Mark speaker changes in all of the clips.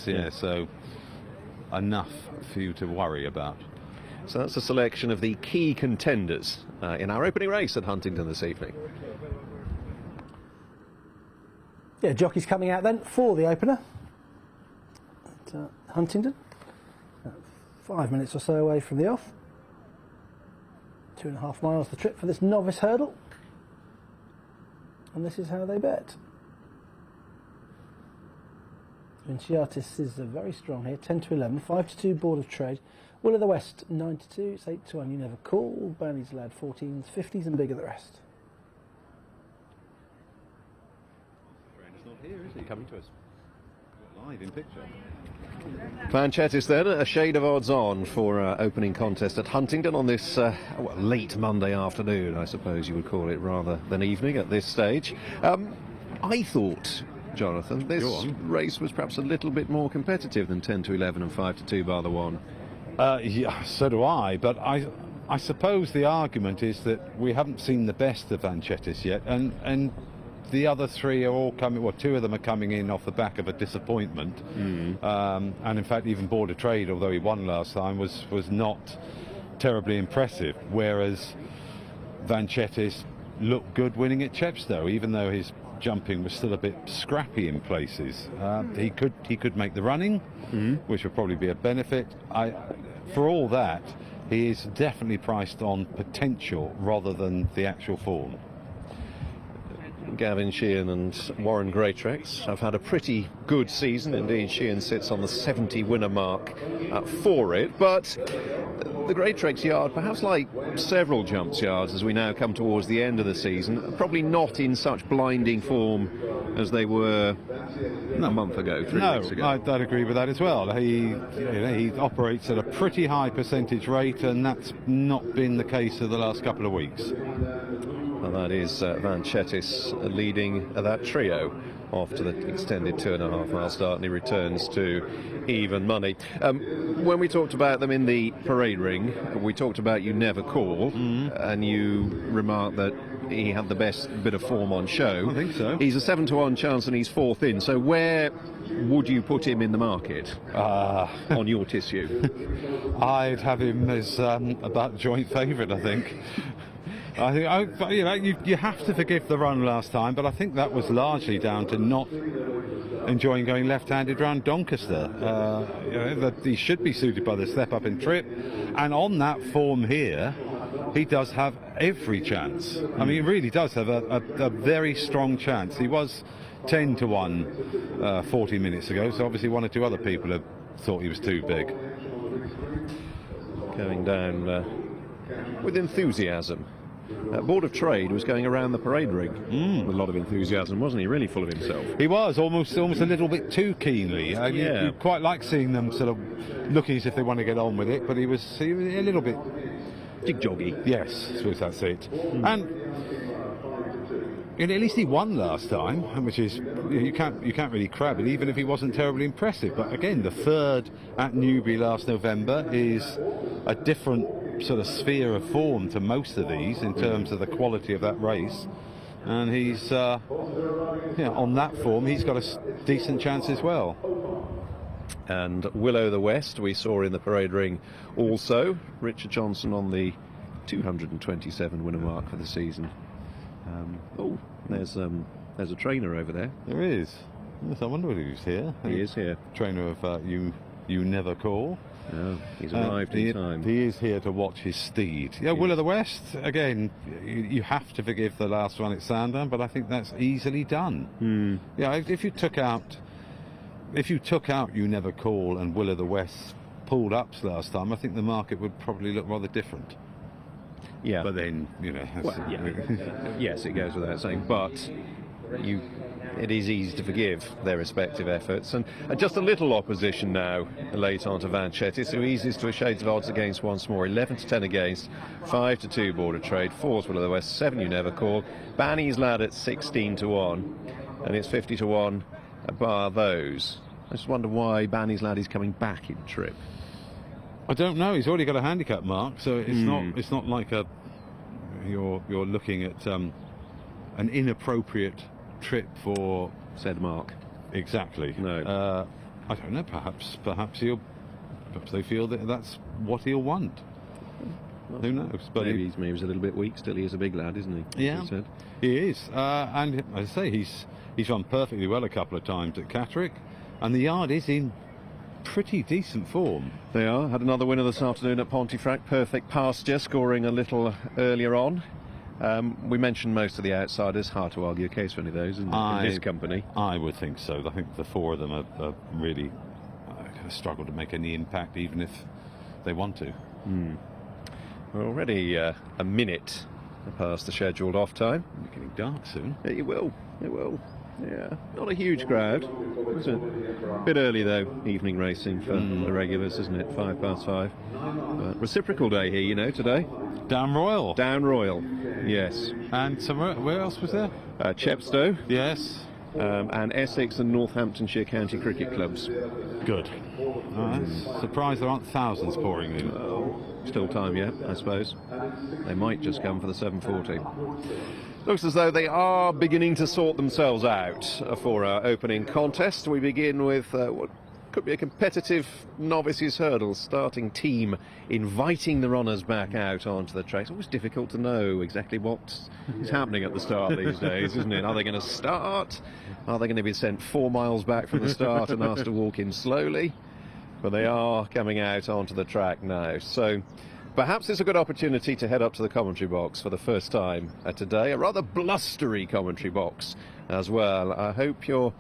Speaker 1: yeah, so enough for you to worry about.
Speaker 2: So that's a selection of the key contenders in our opening race at Huntingdon this evening.
Speaker 3: Yeah, jockeys coming out then for the opener at Huntingdon. 5 minutes or so away from the off. 2.5 miles the trip for this novice hurdle. And this is how they bet. Vinciatis is very strong here, 10 to 11, 5 to 2 Board of Trade. Will of the West 9 to 2, it's 8 to 1. Younevercall. Banny's Lad 14s, 50s, and bigger the rest.
Speaker 2: Trainer's not here, is he? Coming to us live in picture.
Speaker 4: Vanchetis then, a shade of odds on for opening contest at Huntingdon on this late Monday afternoon, I suppose you would call it, rather than evening at this stage. I thought, Jonathan, this race was perhaps a little bit more competitive than 10 to 11 and 5 to 2 bar the one.
Speaker 1: Yeah, so do I, but I suppose the argument is that we haven't seen the best of Vanchetis yet, and the other three are all coming, well, two of them are coming in off the back of a disappointment. And in fact, even Board of Trade, although he won last time, was not terribly impressive, whereas Vanchetis looked good winning at Chepstow, even though his jumping was still a bit scrappy in places. He could make the running, which would probably be a benefit. For all that, he is definitely priced on potential rather than the actual form.
Speaker 4: Gavin Sheehan and Warren Greatrex have had a pretty good season. Indeed, Sheehan sits on the 70 winner mark for it. But the Greatrex yard, perhaps like several jumps yards as we now come towards the end of the season, probably not in such blinding form as they were a month ago, 3 weeks ago.
Speaker 1: I'd agree with that as well. He operates at a pretty high percentage rate, and that's not been the case for the last couple of weeks.
Speaker 4: And that is Vanchetis leading that trio off to the extended 2.5 mile start, and he returns to even money. When we talked about them in the parade ring, we talked about Younevercall, and you remarked that he had the best bit of form on show.
Speaker 1: I think so.
Speaker 4: He's a 7 to 1 chance and he's fourth in, so where would you put him in the market on your tissue?
Speaker 1: I'd have him as about joint favourite, I think. I think you have to forgive the run last time, but I think that was largely down to not enjoying going left-handed round Doncaster. That he should be suited by the step up in trip, and on that form here, he does have every chance. I mean, he really does have a very strong chance. He was 10 to 1 40 minutes ago, so obviously one or two other people have thought he was too big.
Speaker 4: Going down with enthusiasm. Board of Trade was going around the parade ring with a lot of enthusiasm, wasn't he? Really full of himself.
Speaker 1: He was almost a little bit too keenly. You quite like seeing them sort of looking as if they want to get on with it, but he was a little bit
Speaker 4: jig-joggy.
Speaker 1: Yes, I suppose that's it. And at least he won last time, which is you can't really crab it, even if he wasn't terribly impressive. But again, the third at Newbury last November is a different sort of sphere of form to most of these in terms of the quality of that race, and he's on that form he's got a decent chance as well.
Speaker 4: And Willow the West we saw in the parade ring also. Richard Johnson on the 227 winner mark for the season. There's a trainer over there.
Speaker 1: There is. Yes, I wonder who's here.
Speaker 4: He is here.
Speaker 1: Trainer of Younevercall.
Speaker 4: No, he's arrived in time.
Speaker 1: He is here to watch his steed. Yeah, Will of the West, again, you have to forgive the last one at Sandown, but I think that's easily done. Yeah, if you took out Younevercall and Will of the West pulled ups last time, I think the market would probably look rather different.
Speaker 4: Yeah.
Speaker 1: But then,
Speaker 4: yes, it goes without saying, but it is easy to forgive their respective efforts. And just a little opposition now late on to Vanchetis, who eases to a shades of odds against once more. 11 to 10 against, 5 to 2 Board of Trade, 4's Will of the West, 7 Younevercall. Banny's Lad at 16 to 1, and it's 50 to 1 bar those. I just wonder why Banny's Lad is coming back in trip.
Speaker 1: I don't know. He's already got a handicap mark, so it's not like you're looking at an inappropriate trip for
Speaker 4: said mark.
Speaker 1: Exactly.
Speaker 4: No.
Speaker 1: I don't know. Perhaps they feel that that's what he'll want. Who knows? But
Speaker 4: Maybe he's a little bit weak. Still, he is a big lad, isn't he?
Speaker 1: Yeah, he is. And as I say, he's run perfectly well a couple of times at Catterick, and the yard is in pretty decent form.
Speaker 4: They are. Had another winner this afternoon at Pontefract. Perfect pasture, scoring a little earlier on. We mentioned most of the outsiders. Hard to argue a case for any of those in this company.
Speaker 1: I would think so. I think the four of them are really struggle to make any impact, even if they want to.
Speaker 4: We're already a minute past the scheduled off time.
Speaker 1: It's getting dark soon.
Speaker 4: It will. Yeah, not a huge crowd. It's a bit early though, evening racing for the regulars, isn't it? 5:05. But reciprocal day here, you know, today.
Speaker 1: Down Royal.
Speaker 4: Down Royal, yes.
Speaker 1: And somewhere, where else was there?
Speaker 4: Chepstow.
Speaker 1: Yes.
Speaker 4: And Essex and Northamptonshire County Cricket Clubs.
Speaker 1: Good. Surprised there aren't thousands pouring in.
Speaker 4: Still time yet, I suppose. They might just come for the 7:40. Looks as though they are beginning to sort themselves out for our opening contest. We begin with what could be a competitive novices hurdles starting team inviting the runners back out onto the track. It's always difficult to know exactly what is happening at the start these days, isn't it? Are they going to start? Are they going to be sent 4 miles back from the start and asked to walk in slowly? But they are coming out onto the track now. So perhaps it's a good opportunity to head up to the commentary box for the first time today. A rather blustery commentary box as well. I hope you're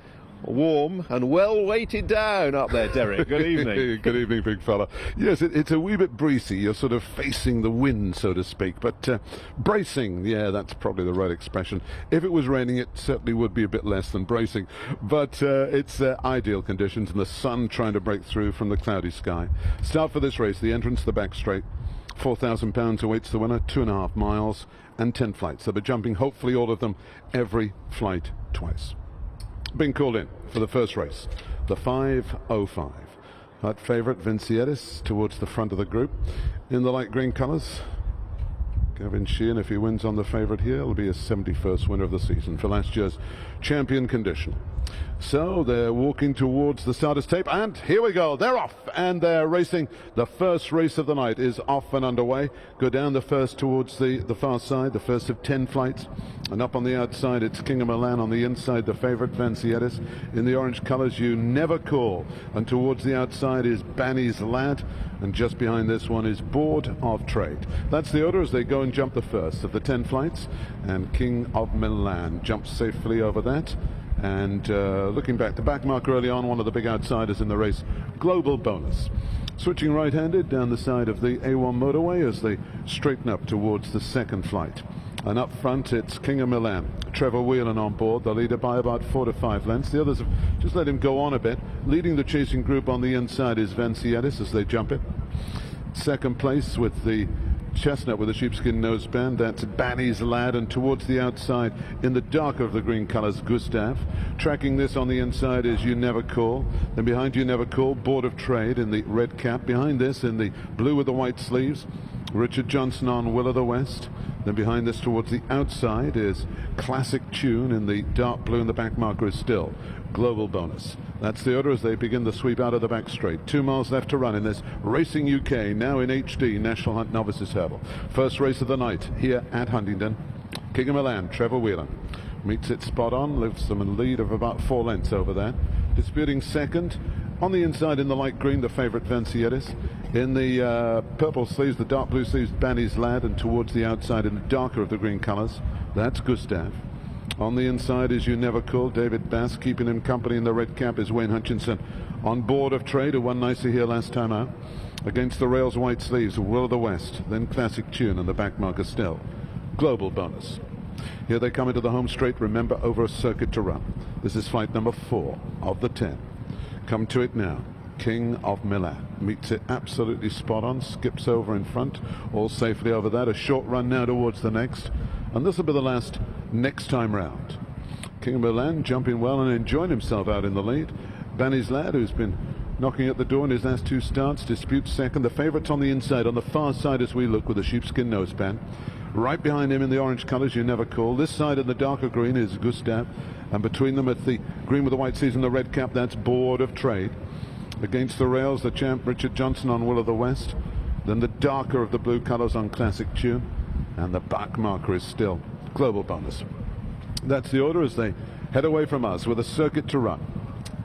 Speaker 4: warm and well weighted down up there, Derek. Good evening.
Speaker 5: Good evening, big fella. Yes, it's a wee bit breezy. You're sort of facing the wind, so to speak, but bracing, yeah, that's probably the right expression. If it was raining, it certainly would be a bit less than bracing, but it's ideal conditions, and the sun trying to break through from the cloudy sky. Start for this race, the entrance to the back straight. £4,000 awaits the winner, 2.5 miles and 10 flights. They'll be jumping, hopefully all of them, every flight twice. Being called in for the first race, the 5:05. That favourite, Vincietis, towards the front of the group. In the light green colours, Gavin Sheehan, if he wins on the favourite here, will be his 71st winner of the season for last year's champion condition. So they're walking towards the starter's tape, and here we go, they're off, and they're racing. The first race of the night is off and underway. Go down the first towards the far side, the first of 10 flights, and up on the outside it's King of Milan. On the inside, the favourite, Vincietis. In the orange colours, Younevercall, and towards the outside is Banny's Lad, and just behind this one is Board of Trade. That's the order as they go and jump the first of the 10 flights, and King of Milan jumps safely over that. And looking back, the back marker early on, one of the big outsiders in the race, Global Bonus. Switching right-handed down the side of the A1 motorway as they straighten up towards the second flight. And up front, it's King of Milan. Trevor Whelan on board, the leader by about 4 to 5 lengths. The others have just let him go on a bit. Leading the chasing group on the inside is Vincietis as they jump it. Second place with the chestnut with a sheepskin noseband, that's Banny's Lad, and towards the outside in the darker of the green colours, Gustav. Tracking this on the inside is Younevercall. Then behind Younevercall, Board of Trade in the red cap. Behind this in the blue with the white sleeves, Richard Johnson on Will of the West. Then behind this towards the outside is Classic Tune in the dark blue, and the back marker is still Global Bonus. That's the order as they begin the sweep out of the back straight. 2 miles left to run in this Racing UK, now in HD, National Hunt Novices Hurdle. First race of the night here at Huntingdon. King of Milan, Trevor Whelan. Meets it spot on, leaves them in a lead of about 4 lengths over there. Disputing second. On the inside in the light green, the favourite Vincietis. In the purple sleeves, the dark blue sleeves, Banny's Lad, and towards the outside in the darker of the green colours, that's Gustav. On the inside is Younevercall, David Bass. Keeping him company in the red cap is Wayne Hutchinson. On Board of Trade, who won nicely here last time out. Against the rails, white sleeves, Will of the West. Then Classic Tune, and the back marker still Global Bonus. Here they come into the home straight, remember, over a circuit to run. This is flight number 4 of the 10. Come to it now. King of Milan meets it absolutely spot on, skips over in front, all safely over that. A short run now towards the next, and this will be the last next time round. King of Milan jumping well and enjoying himself out in the lead. Banny's Lad, who's been knocking at the door in his last 2 starts, disputes second. The favourites on the inside, on the far side as we look, with a sheepskin noseband. Right behind him in the orange colours, Younevercall. This side in the darker green is Gustav, and between them at the green with the white sleeves and the red cap, that's Board of Trade. Against the rails, the champ Richard Johnson on Will of the West. Then the darker of the blue colours on Classic Tune. And the back marker is still Global Bonus. That's the order as they head away from us with a circuit to run.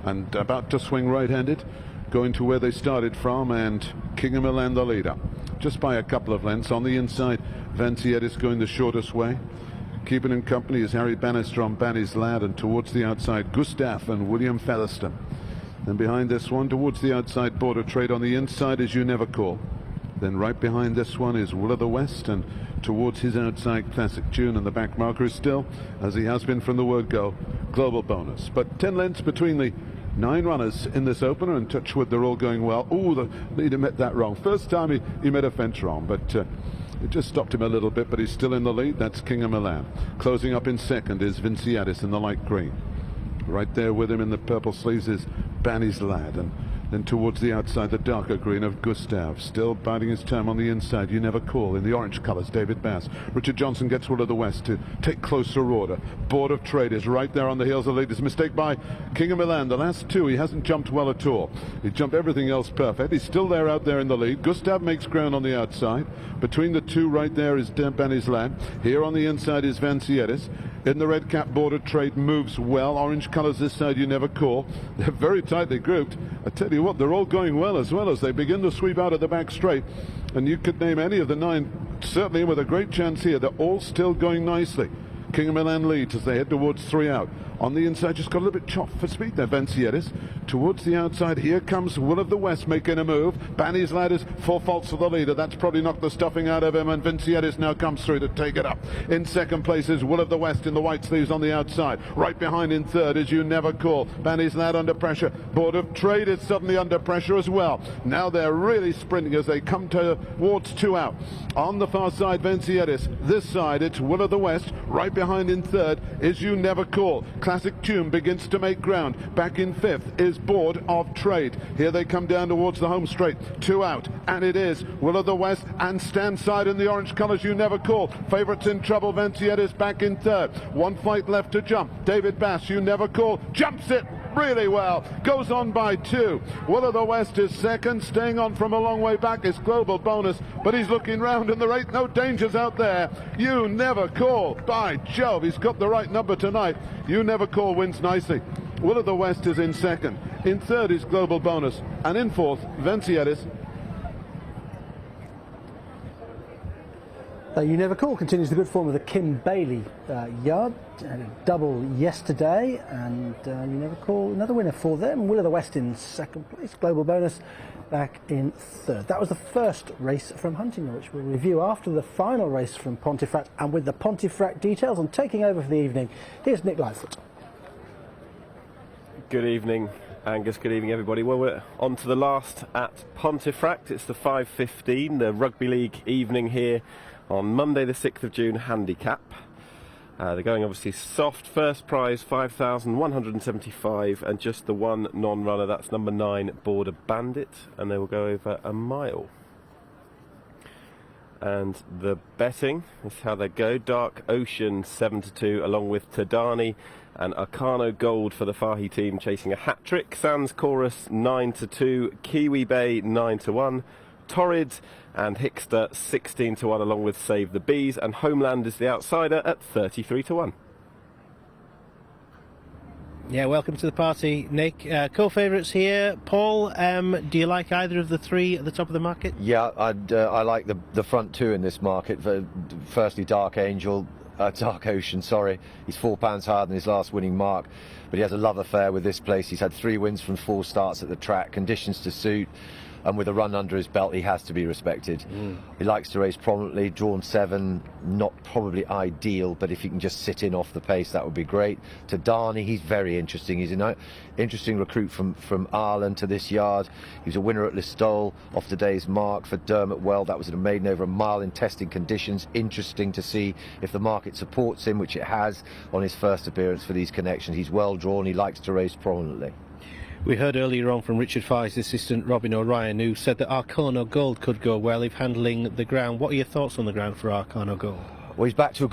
Speaker 5: And about to swing right-handed, going to where they started from, and King of Milan the leader. Just by a couple of lengths. On the inside, Vancietis going the shortest way. Keeping him company is Harry Bannister on Banny's Lad, and towards the outside, Gustav and William Featherstone. And behind this one, towards the outside, Border Trade. On the inside is Younevercall. Then right behind this one is Will of the West, and towards his outside, Classic Tune, and the back marker is still, as he has been from the word go, Global Bonus. But 10 lengths between the 9 runners in this opener, and touch wood, they're all going well. Oh, the leader met that wrong. First time he met a fence wrong, but it just stopped him a little bit, but he's still in the lead. That's King of Milan. Closing up in second is Vancietis in the light green. Right there with him in the purple sleeves is Banny's Lad, and then towards the outside, the darker green of Gustav. Still biding his time on the inside, Younevercall. In the orange colours, David Bass. Richard Johnson gets Will of the West to take closer order. Board of Trade is right there on the heels of the leaders. Mistake by King of Milan. The last two, he hasn't jumped well at all. He jumped everything else perfect. He's still there out there in the lead. Gustav makes ground on the outside. Between the two right there is Banny's Lad. Here on the inside is Vancietis. In the red cap, Board of Trade moves well. Orange colours this side, Younevercall. They're very tightly grouped. I tell you what, they're all going well as they begin to sweep out of the back straight. And you could name any of the 9, certainly with a great chance here. They're all still going nicely. King of Milan leads as they head towards 3 out. On the inside, just got a little bit chopped for speed there, Vancietis. Towards the outside, here comes Will of the West making a move. Banny's Lad is 4 faults for the leader. That's probably knocked the stuffing out of him, and Vancietis now comes through to take it up. In second place is Will of the West in the white sleeves on the outside. Right behind in third is Younevercall. Banny's Lad under pressure. Board of Trade is suddenly under pressure as well. Now they're really sprinting as they come towards 2 out. On the far side, Vancietis. This side, it's Will of the West. Right behind in third is Younevercall. Classic Tune begins to make ground. Back in 5th is Board of Trade. Here they come down towards the home straight. 2 out, and it is Will of the West and stand side in the orange colours, Younevercall. Favourites in trouble, Vancietis back in third. 1 flight left to jump. David Bass, Younevercall, jumps it really well, goes on by 2. Will of the West is second. Staying on from a long way back is Global Bonus, but he's looking round and there ain't no dangers out there. Younevercall, by Jove, he's got the right number tonight. Younevercall wins nicely. Will of the West is in second. In third is Global Bonus, and in fourth, Vancietis.
Speaker 3: Younevercall continues the good form of the Kim Bailey yard. Had a double yesterday, and Younevercall, another winner for them. Will of the West in second place. Global Bonus back in third. That was the first race from Huntingdon, which we'll review after the final race from Pontefract. And with the Pontefract details on taking over for the evening, here's Nick Lightfoot.
Speaker 6: Good evening, Angus. Good evening, everybody. Well, we're on to the last at Pontefract. It's the 5:15, the Rugby League evening here on Monday the 6th of June handicap. They're going obviously soft. First prize 5,175, and just the one non-runner, that's number 9 Border Bandit, and they will go over a mile. And the betting is how they go. Dark Ocean 7-2 along with Tadani, and Arcano Gold for the Fahy team chasing a hat-trick. Sans Chorus 9-2, Kiwi Bay 9-1, Torrid and Hickster 16-1 along with Save the Bees, and Homeland is the outsider at 33-1.
Speaker 7: Yeah, welcome to the party, Nick. Co-favourites here. Paul, do you like either of the 3 at the top of the market?
Speaker 8: Yeah, I like the front 2 in this market. Firstly, Dark Ocean, sorry. He's £4 higher than his last winning mark, but he has a love affair with this place. He's had 3 wins from 4 starts at the track, conditions to suit, and with a run under his belt, he has to be respected. He likes to race prominently. Drawn 7, not probably ideal, but if he can just sit in off the pace, that would be great. To Darney, he's very interesting. He's an interesting recruit from Ireland to this yard. He was a winner at Listowel off today's mark for Dermot Well. That was a maiden over a mile in testing conditions. Interesting to see if the market supports him, which it has on his first appearance for these connections. He's well drawn. He likes to race prominently.
Speaker 7: We heard earlier on from Richard Fye's assistant Robin O'Ryan, who said that Arcano Gold could go well if handling the ground. What are your thoughts on the ground for Arcano Gold?
Speaker 8: Well, he's back to a